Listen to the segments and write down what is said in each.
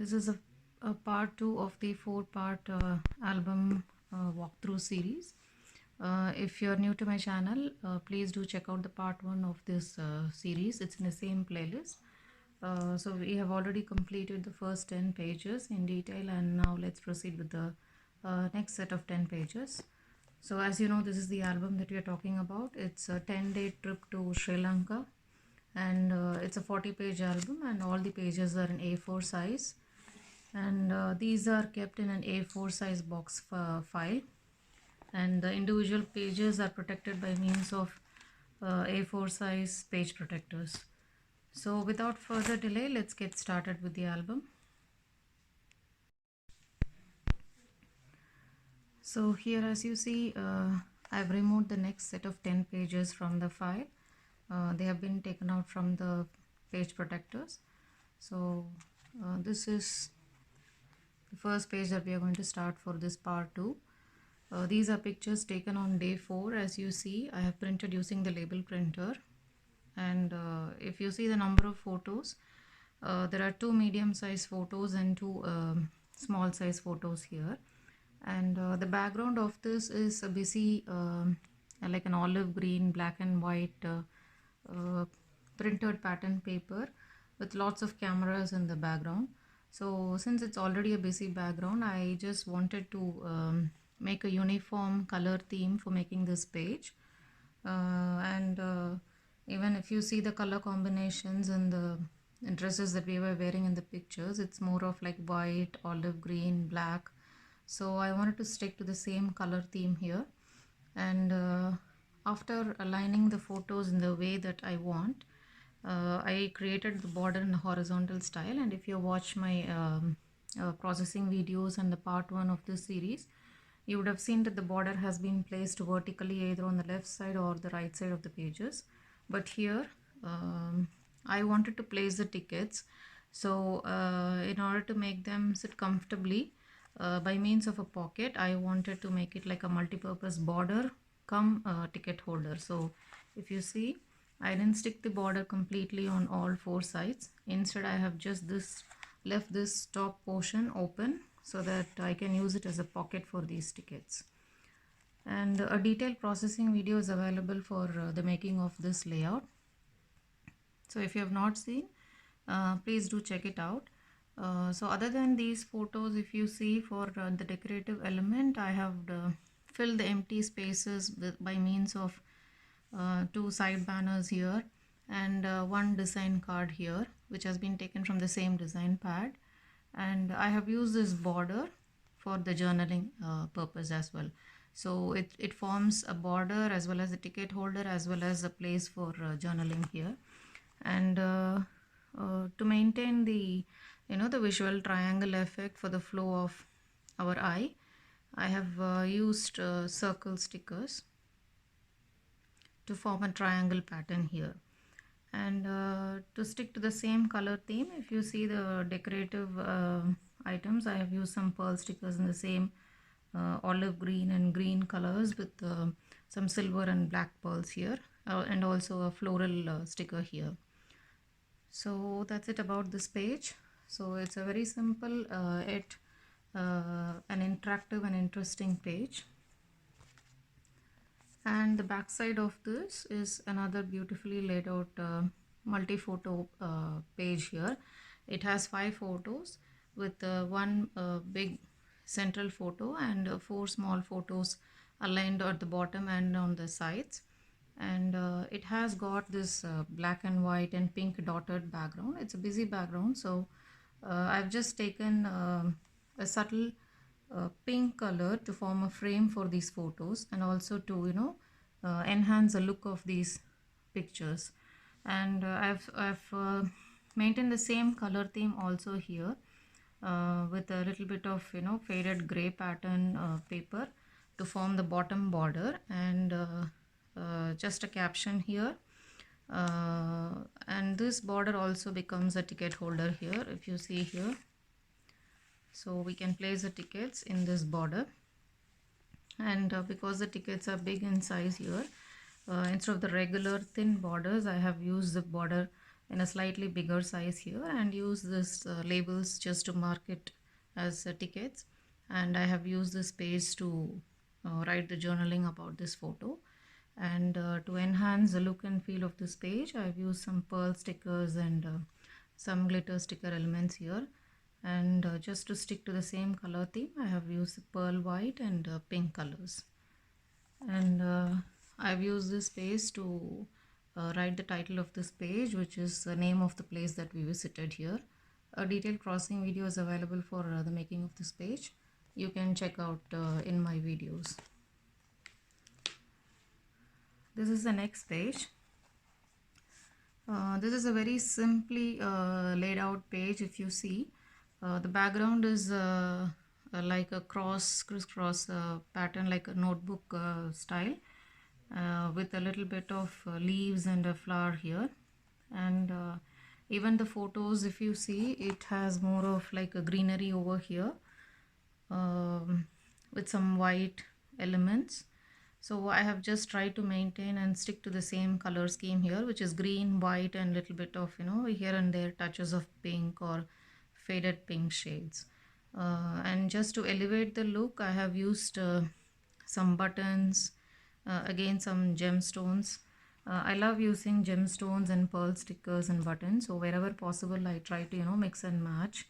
This is a part 2 of the 4-part album walkthrough series. If you're new to my channel, please do check out the part 1 of this series. It's in the same playlist. So we have already completed the first 10 pages in detail, and now let's proceed with the next set of 10 pages. So as you know, this is the album that we are talking about. It's a 10-day trip to Sri Lanka, and it's a 40-page album, and all the pages are in A4 size, and these are kept in an A4 size box file, and the individual pages are protected by means of A4 size page protectors. So without further delay, let's get started with the album. So here, as you see, I've removed the next set of 10 pages from the file. They have been taken out from the page protectors. So this is the first page that we are going to start for this part 2. These are pictures taken on day 4. As you see, I have printed using the label printer, and if you see the number of photos, there are 2 medium size photos and 2 small size photos here. And the background of this is a busy like an olive green, black and white printed pattern paper with lots of cameras in the background. So since it's already a busy background, I just wanted to make a uniform color theme for making this page. And even if you see the color combinations and the dresses that we were wearing in the pictures, it's more of like white, olive green, black. So I wanted to stick to the same color theme here, and after aligning the photos in the way that I want, I created the border in a horizontal style. And if you watch my processing videos and the part 1 of this series, you would have seen that the border has been placed vertically either on the left side or the right side of the pages. But here I wanted to place the tickets, so in order to make them sit comfortably, by means of a pocket, I wanted to make it like a multi-purpose border come ticket holder. So if you see, I didn't stick the border completely on all 4 sides. Instead, I have just left this top portion open so that I can use it as a pocket for these tickets. And a detailed processing video is available for the making of this layout. So if you have not seen, please do check it out. So other than these photos, if you see, for the decorative element, I have filled the empty spaces by means of 2 side banners here and 1 design card here, which has been taken from the same design pad. And I have used this border for the journaling purpose as well. So it forms a border as well as a ticket holder as well as a place for journaling here. And to maintain the the visual triangle effect for the flow of our eye, I have used circle stickers to form a triangle pattern here. And to stick to the same color theme, if you see the decorative items, I have used some pearl stickers in the same olive green and green colors with some silver and black pearls here, and also a floral sticker here. So that's it about this page. So it's a very simple yet an interactive and interesting page. And the back side of this is another beautifully laid out multi-photo page here. It has 5 photos with 1 big central photo and 4 small photos aligned at the bottom and on the sides. And it has got this black and white and pink dotted background. It's a busy background, so I've just taken a subtle pink color to form a frame for these photos, and also to enhance the look of these pictures. And I've maintained the same color theme also here with a little bit of faded gray pattern paper to form the bottom border, and just a caption here. And this border also becomes a ticket holder here, if you see here. So we can place the tickets in this border, and because the tickets are big in size here, instead of the regular thin borders, I have used the border in a slightly bigger size here and use this labels just to mark it as tickets. And I have used this page to write the journaling about this photo. And to enhance the look and feel of this page, I've used some pearl stickers and some glitter sticker elements here. And just to stick to the same color theme, I have used pearl white and pink colors. And I've used this page to write the title of this page, which is the name of the place that we visited here. A detailed crossing video is available for the making of this page. You can check out in my videos. This is the next page. This is a very simply laid out page. If you see, the background is like a crisscross pattern, like a notebook style, with a little bit of leaves and a flower here. And even the photos, if you see, it has more of like a greenery over here, with some white elements. So I have just tried to maintain and stick to the same color scheme here, which is green, white, and little bit of, here and there touches of pink or faded pink shades. And just to elevate the look, I have used some buttons, again some gemstones. I love using gemstones and pearl stickers and buttons. So wherever possible, I try to, mix and match,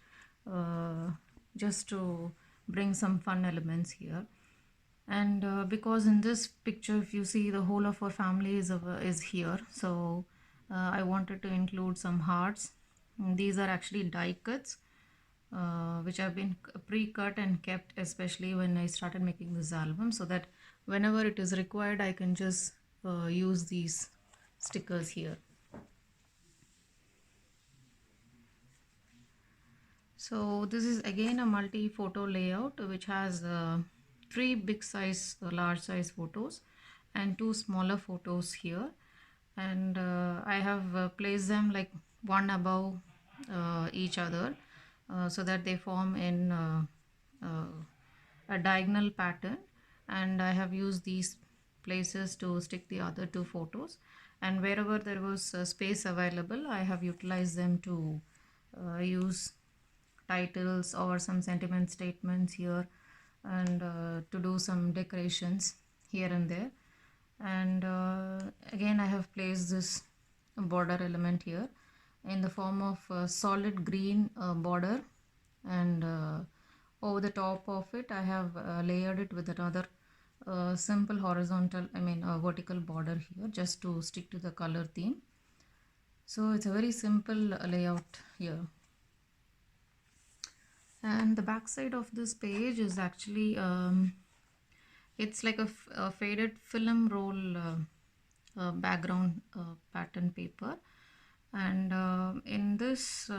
just to bring some fun elements here. And because in this picture, if you see, the whole of our family is here, so I wanted to include some hearts. These are actually die cuts, which have been pre-cut and kept, especially when I started making this album, so that whenever it is required, I can just use these stickers here. So this is again a multi-photo layout, which has 3 big size, large size photos and 2 smaller photos here. And I have placed them like one above each other, so that they form in a diagonal pattern. And I have used these places to stick the other 2 photos. And wherever there was space available, I have utilized them to use titles or some sentiment statements here, and to do some decorations here and there. And again, I have placed this border element here in the form of a solid green border, and over the top of it I have layered it with another simple horizontal, vertical border here, just to stick to the color theme. So it's a very simple layout here. And the back side of this page is actually it's like a faded film roll background pattern paper. And in this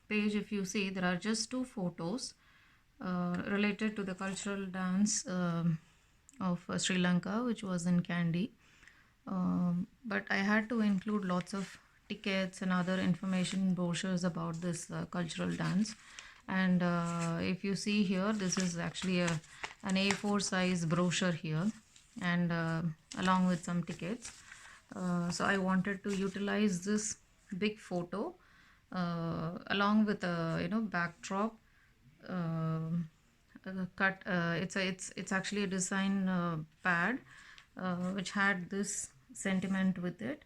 page, if you see, there are just 2 photos related to the cultural dance of Sri Lanka, which was in Kandy. But I had to include lots of tickets and other information brochures about this cultural dance. And if you see here, this is actually an A4 size brochure here, and along with some tickets. So I wanted to utilize this big photo along with a backdrop cut. It's actually a design pad which had this sentiment with it.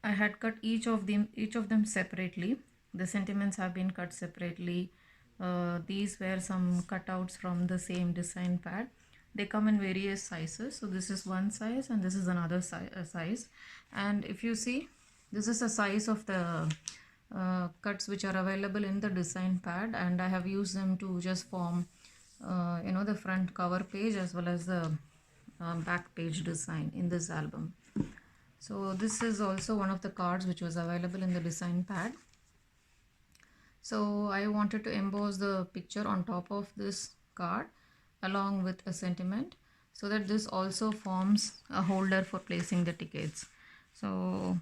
I had cut each of them separately. The sentiments have been cut separately. These were some cutouts from the same design pad. They come in various sizes. So this is one size and this is another size. And if you see, this is the size of the cuts which are available in the design pad, and I have used them to just form the front cover page as well as the back page design in this album. So this is also one of the cards which was available in the design pad. So I wanted to emboss the picture on top of this card along with a sentiment, so that this also forms a holder for placing the tickets. So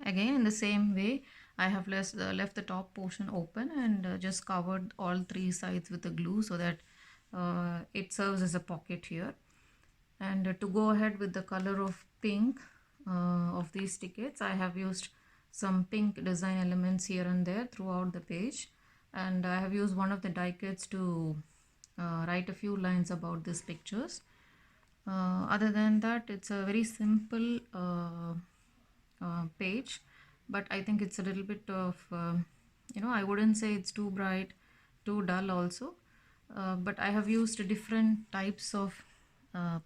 again, in the same way, I have left the top portion open and just covered all 3 sides with the glue, so that it serves as a pocket here. And to go ahead with the color of pink of these tickets, I have used some pink design elements here and there throughout the page, and I have used one of the die kits to write a few lines about these pictures. Other than that, it's a very simple page, but I think it's a little bit of I wouldn't say it's too bright, too dull also, but I have used different types of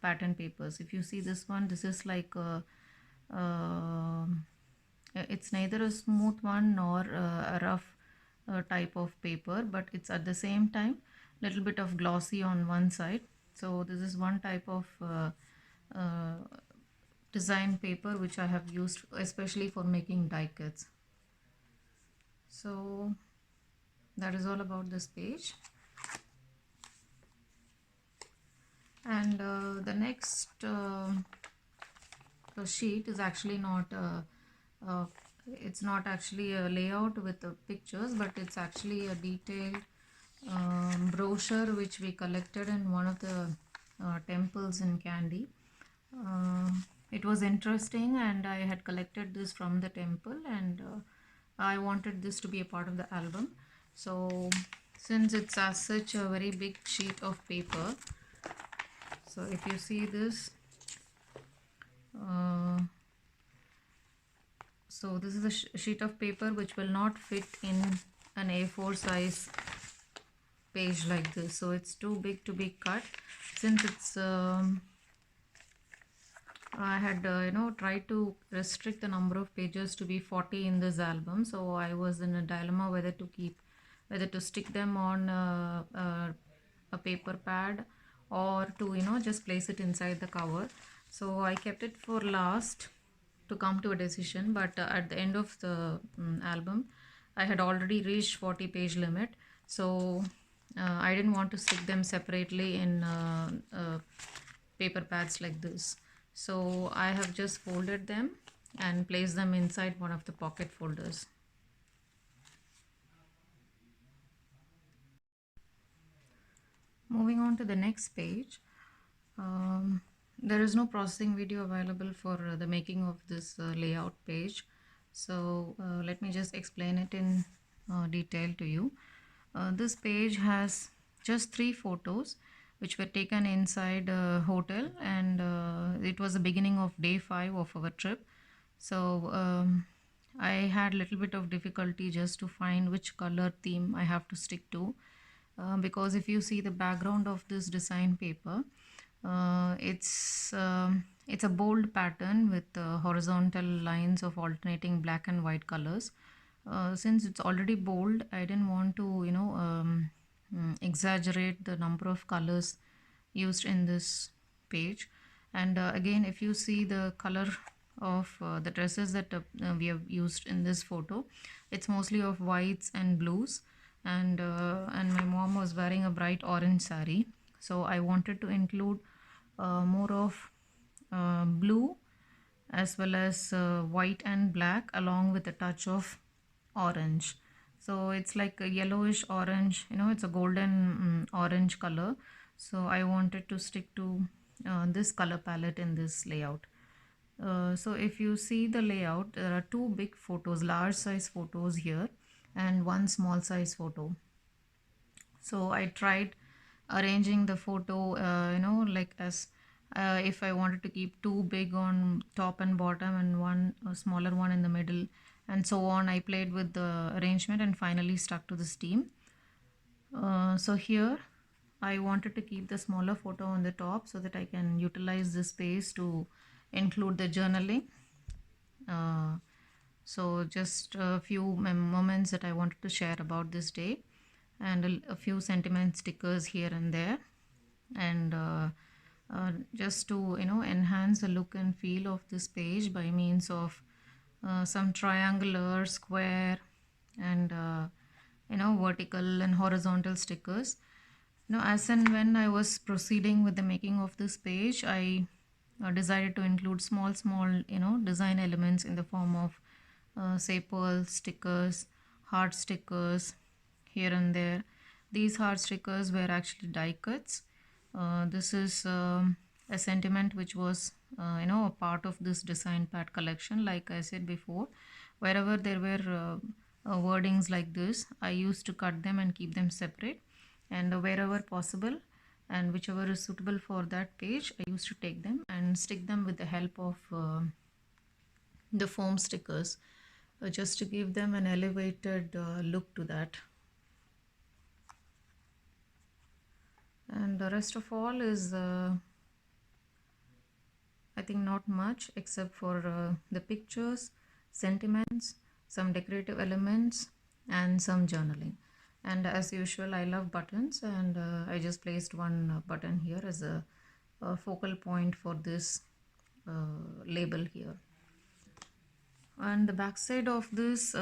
pattern papers. If you see this one, this is like it's neither a smooth one nor a rough type of paper, but it's at the same time little bit of glossy on one side. So this is one type of uh, design paper which I have used especially for making die cuts. So that is all about this page. And the next sheet is actually not it's not actually a layout with the pictures, but it's actually a detailed brochure which we collected in one of the temples in Kandy. It was interesting, and I had collected this from the temple, and I wanted this to be a part of the album. So since it's as such a very big sheet of paper, so if you see this, so this is a sheet of paper which will not fit in an A4 size page like this, so it's too big to be cut. Since it's I had tried to restrict the number of pages to be 40 in this album, so I was in a dilemma whether to stick them on a paper pad or to just place it inside the cover. So I kept it for last to come to a decision, but at the end of the album I had already reached 40 page limit, so I didn't want to stick them separately in paper pads like this. So I have just folded them and placed them inside one of the pocket folders. Moving on to the next page, there is no processing video available for the making of this layout page, so let me just explain it in detail to you. This page has just 3 photos which were taken inside a hotel, and it was the beginning of day 5 of our trip. So I had a little bit of difficulty just to find which color theme I have to stick to, because if you see the background of this design paper, it's a bold pattern with horizontal lines of alternating black and white colors. Since it's already bold, I didn't want to exaggerate the number of colors used in this page. And again, if you see the color of the dresses that we have used in this photo, it's mostly of whites and blues, and my mom was wearing a bright orange sari, so I wanted to include more of blue as well as white and black along with a touch of orange. So it's like a yellowish orange, it's a golden orange color, so I wanted to stick to this color palette in this layout. So if you see the layout, there are 2 big photos, large size photos here, and 1 small size photo. So I tried arranging the photo like as if I wanted to keep 2 big on top and bottom and one smaller one in the middle, and so on. I played with the arrangement and finally stuck to this theme. So here I wanted to keep the smaller photo on the top so that I can utilize this space to include the journaling. So just a few moments that I wanted to share about this day, and a few sentiment stickers here and there, and just to enhance the look and feel of this page by means of some triangular, square, and vertical and horizontal stickers. As and when I was proceeding with the making of this page, I decided to include small design elements in the form of say pearl stickers, heart stickers here and there. These heart stickers were actually die cuts. This is a sentiment which was a part of this design pad collection, like I said before, wherever there were wordings like this, I used to cut them and keep them separate, and wherever possible and whichever is suitable for that page, I used to take them and stick them with the help of the foam stickers, just to give them an elevated look to that. And the rest of all is I think not much, except for the pictures, sentiments, some decorative elements, and some journaling. And as usual, I love buttons, and I just placed one button here as a focal point for this label here. And the back side of this,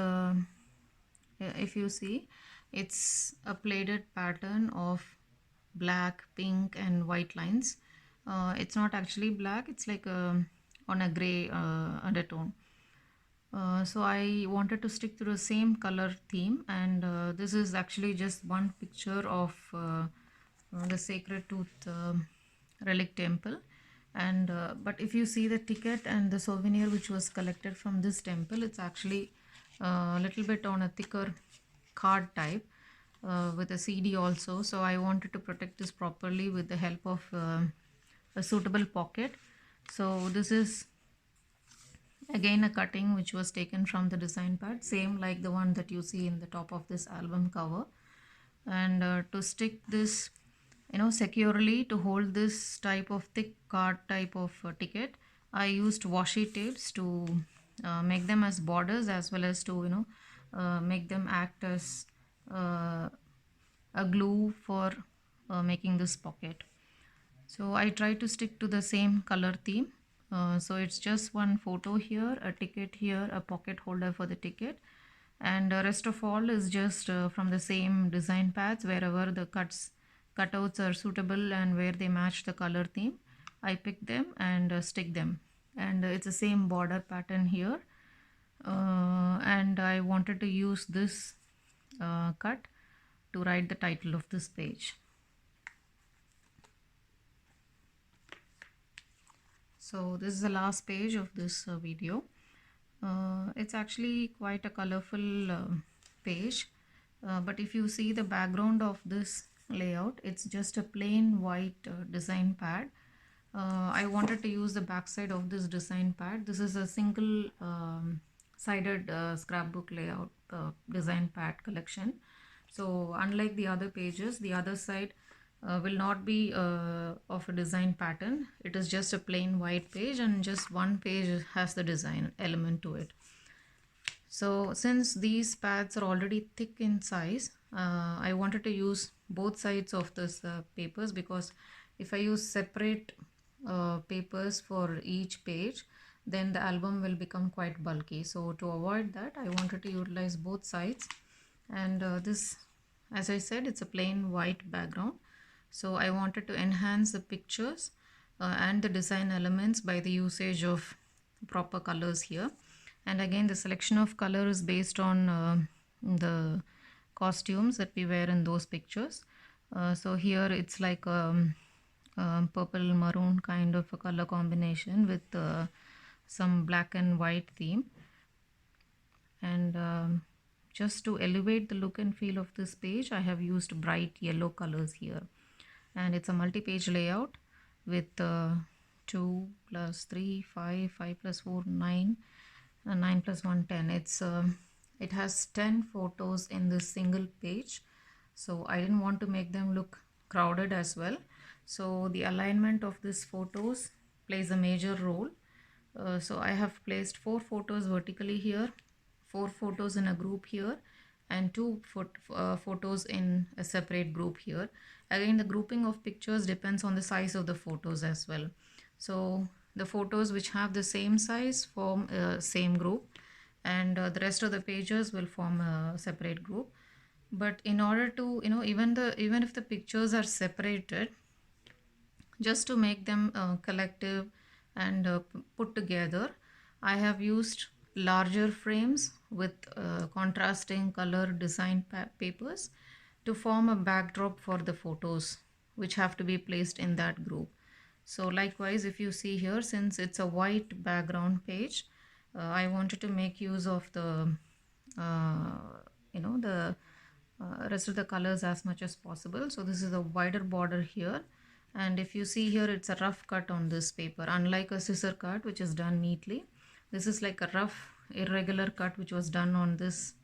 if you see, it's a plated pattern of black, pink, and white lines. It's not actually black, it's like on a gray undertone. So I wanted to stick to the same color theme, and this is actually just one picture of the Sacred Tooth relic temple. And but if you see the ticket and the souvenir which was collected from this temple, it's actually a little bit on a thicker card type with a CD also. So I wanted to protect this properly with the help of a suitable pocket. So this is again a cutting which was taken from the design pad, same like the one that you see in the top of this album cover. And to stick this securely, to hold this type of thick card type of ticket, I used washi tapes to make them as borders, as well as to make them act as a glue for making this pocket. So I try to stick to the same color theme. So it's just one photo here, a ticket here, a pocket holder for the ticket, and the rest of all is just from the same design pads. Wherever the cutouts are suitable and where they match the color theme, I pick them and stick them. And it's the same border pattern here, and I wanted to use this cut to write the title of this page. So this is the last page of this video. It's actually quite a colorful page, but if you see the background of this layout, it's just a plain white design pad. I wanted to use the backside of this design pad. This is a single sided scrapbook layout design pad collection. So unlike the other pages, the other side will not be of a design pattern. It is just a plain white page, and just one page has the design element to it. So since these pads are already thick in size, I wanted to use both sides of this papers, because if I use separate papers for each page, then the album will become quite bulky. So to avoid that, I wanted to utilize both sides. And this, as I said, it's a plain white background. So I wanted to enhance the pictures and the design elements by the usage of proper colors here. And again, the selection of color is based on the costumes that we wear in those pictures. So here it's like purple maroon kind of a color combination with some black and white theme. And just to elevate the look and feel of this page, I have used bright yellow colors here. And it's a multi-page layout with 2 plus 3, 5, 5 plus 4, 9, and 9 plus 1, 10. It has 10 photos in this single page, so I didn't want to make them look crowded as well. So the alignment of these photos plays a major role. So I have placed 4 photos vertically here, 4 photos in a group here, and 2 photos in a separate group here. Again, the grouping of pictures depends on the size of the photos as well. So the photos which have the same size form a same group, and the rest of the pages will form a separate group. But in order to even if the pictures are separated, just to make them collective and put together, I have used larger frames with contrasting color design papers to form a backdrop for the photos which have to be placed in that group. So likewise, if you see here, since it's a white background page, I wanted to make use of the the rest of the colors as much as possible. So this is a wider border here, and if you see here, it's a rough cut on this paper, unlike a scissor cut which is done neatly. This is like a rough irregular cut which was done on this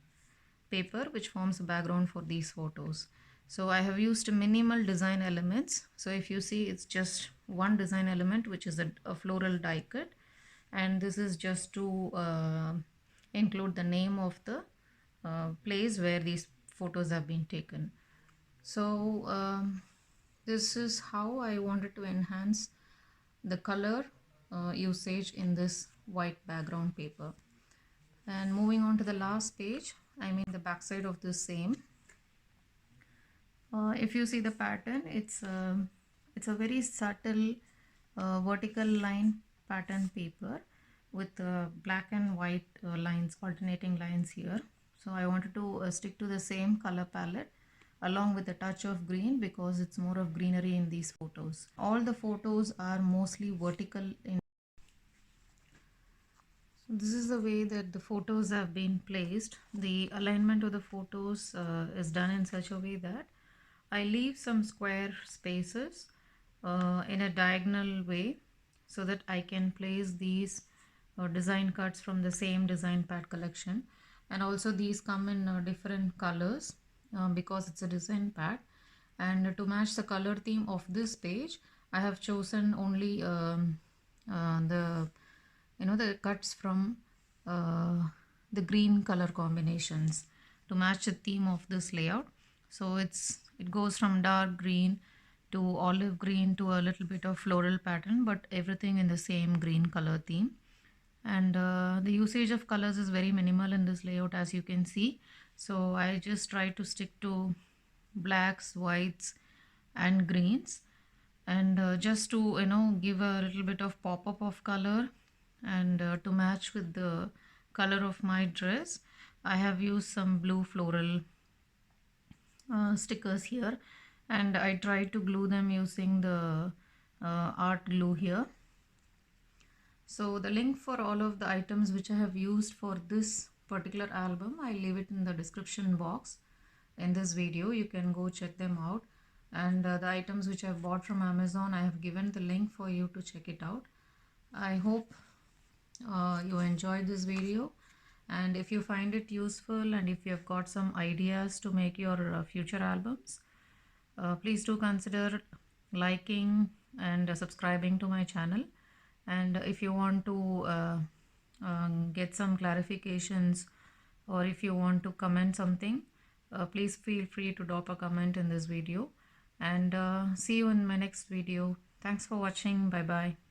paper, which forms a background for these photos. So I have used minimal design elements. So if you see, it's just one design element, which is a floral die cut, and this is just to include the name of the place where these photos have been taken. So this is how I wanted to enhance the color usage in this white background paper. And moving on to the last page, I mean the back side of the same. If you see the pattern, it's a very subtle vertical line pattern paper with black and white lines, alternating lines here. So I wanted to stick to the same color palette along with a touch of green, because it's more of greenery in these photos. All the photos are mostly vertical in. So this is the way that the photos have been placed. The alignment of the photos is done in such a way that I leave some square spaces in a diagonal way, so that I can place these design cuts from the same design pad collection. And also these come in different colors because it's a design pad. And to match the color theme of this page, I have chosen only the cuts from the green color combinations to match the theme of this layout. So it goes from dark green to olive green to a little bit of floral pattern, but everything in the same green color theme. And the usage of colors is very minimal in this layout, as you can see. So I just try to stick to blacks, whites and greens, and just to give a little bit of pop-up of color, and to match with the color of my dress, I have used some blue floral stickers here, and I tried to glue them using the art glue here. So the link for all of the items which I have used for this particular album, I leave it in the description box in this video. You can go check them out. And the items which I've bought from Amazon, I have given the link for you to check it out. I hope you enjoyed this video, and if you find it useful, and if you have got some ideas to make your future albums, please do consider liking and subscribing to my channel. And if you want to get some clarifications, or if you want to comment something, please feel free to drop a comment in this video. And see you in my next video. Thanks for watching. Bye bye.